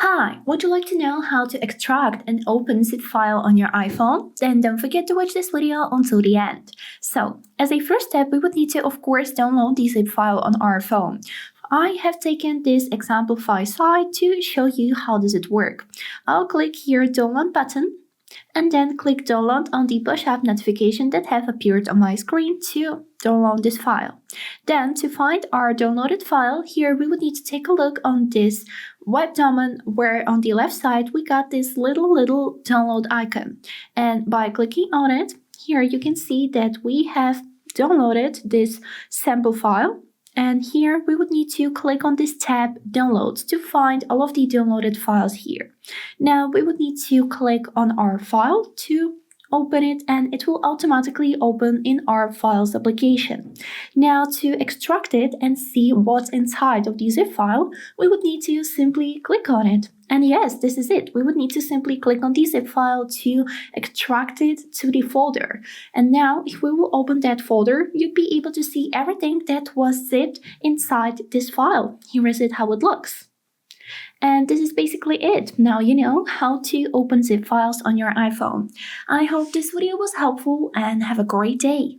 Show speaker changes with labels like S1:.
S1: Hi, would you like to know how to extract and open zip file on your iPhone? Then don't forget to watch this video until the end. So, as a first step, we would need to, of course, download the zip file on our phone. I have taken this example file site to show you how does it work. I'll click here download button and then click download on the push app notification that have appeared on my screen to download this file. Then to find our downloaded file, here we would need to take a look on this web domain where on the left side we got this little download icon. And by clicking on it, here you can see that we have downloaded this sample file. And here we would need to click on this tab downloads to find all of the downloaded files here. Now we would need to click on our file to open it, and it will automatically open in our files application. Now to extract it and see what's inside of the zip file, we would need to simply click on it. And yes, this is it. We would need to simply click on the zip file to extract it to the folder. And now if we will open that folder, you'd be able to see everything that was zipped inside this file. Here is it how it looks. And this is basically it. Now you know how to open zip files on your iPhone. I hope this video was helpful and have a great day.